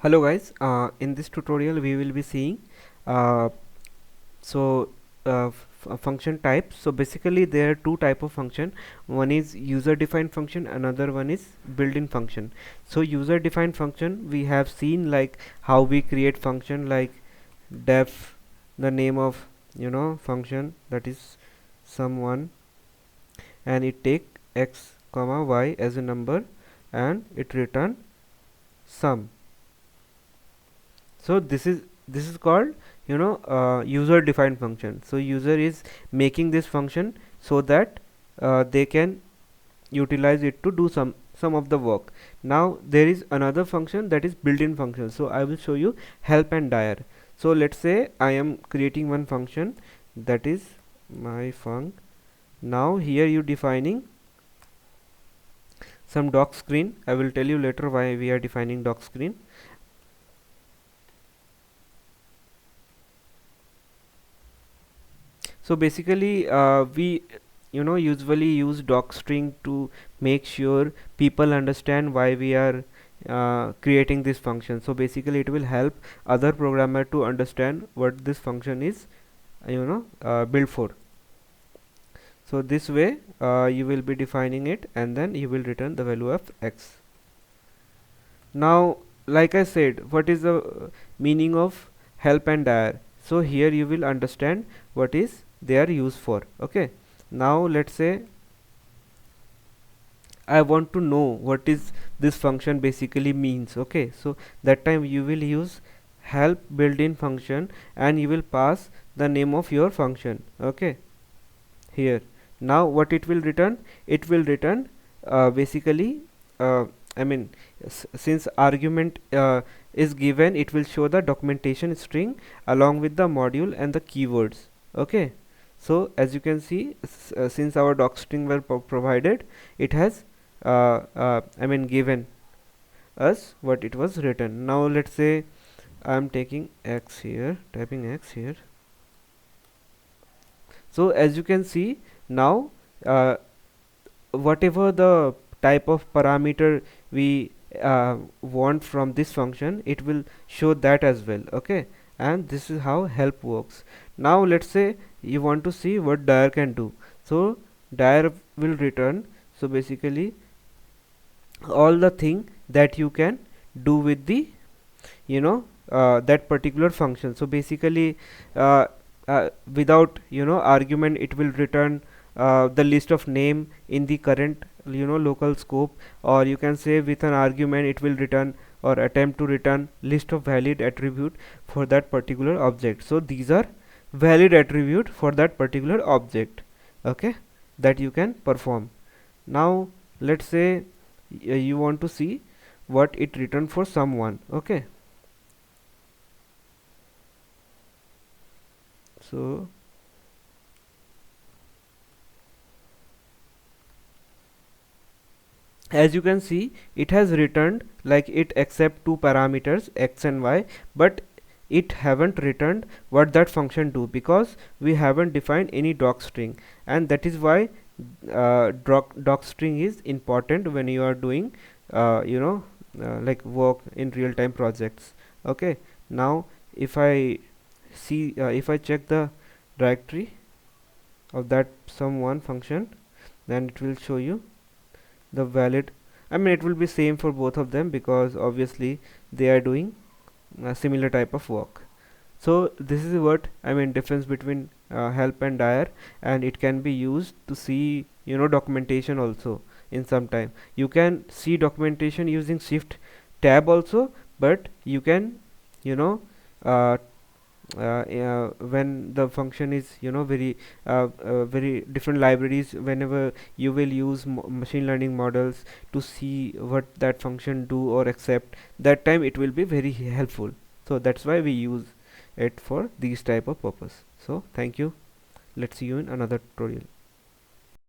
Hello guys, in this tutorial we will be seeing uh, so function types. So basically there are two type of function. One is user defined function, another one is built-in function. So user defined function, we have seen like how we create function like def, the name of function, that is someone, and it take x comma y as a number and it return sum. So this is called user defined function. So user is making this function so that they can utilize it to do some of the work. Now there is another function, that is built-in function. So I will show you help and dir. So let's say I am creating one function, that is my func. Now here you defining some doc screen. I will tell you later why we are defining doc screen. So basically we usually use docstring to make sure people understand why we are creating this function. So basically it will help other programmer to understand what this function is built for. So this way you will be defining it and then you will return the value of x. Now like I said, what is the meaning of help and dir? So here you will understand what is they are used for. Okay, now let's say I want to know what is this function basically means. Okay, so that time you will use help built-in function and you will pass the name of your function. Okay, here now what it will return, it will return basically I mean since argument is given, it will show the documentation string along with the module and the keywords. Okay, so as you can see, since our doc string were provided, it has given us what it was written. Now let's say I am taking x here, typing x here. So as you can see now, whatever the type of parameter we want from this function, it will show that as well. Okay, and this is how help works. Now let's say you want to see what dir can do. So dir will return, so basically all the thing that you can do with the that particular function. So basically without argument, it will return the list of name in the current local scope, or you can say with an argument it will return or attempt to return list of valid attribute for that particular object. So these are valid attribute for that particular object, okay, that you can perform. Now let's say you want to see what it return for someone. Okay, so as you can see, it has returned like it accept two parameters x and y, but it haven't returned what that function do because we haven't defined any doc string, and that is why doc string is important when you are doing like work in real-time projects. Okay, now if I see if I check the directory of that someone function, then it will show you the valid, it will be same for both of them because obviously they are doing a similar type of work. So this is what difference between help and dir, and it can be used to see documentation also. In some time you can see documentation using shift tab also, but you can you know uh, when the function is very different libraries, whenever you will use machine learning models to see what that function do or accept, that time it will be very helpful. So that's why we use it for these type of purpose. So thank you, let's see you in another tutorial.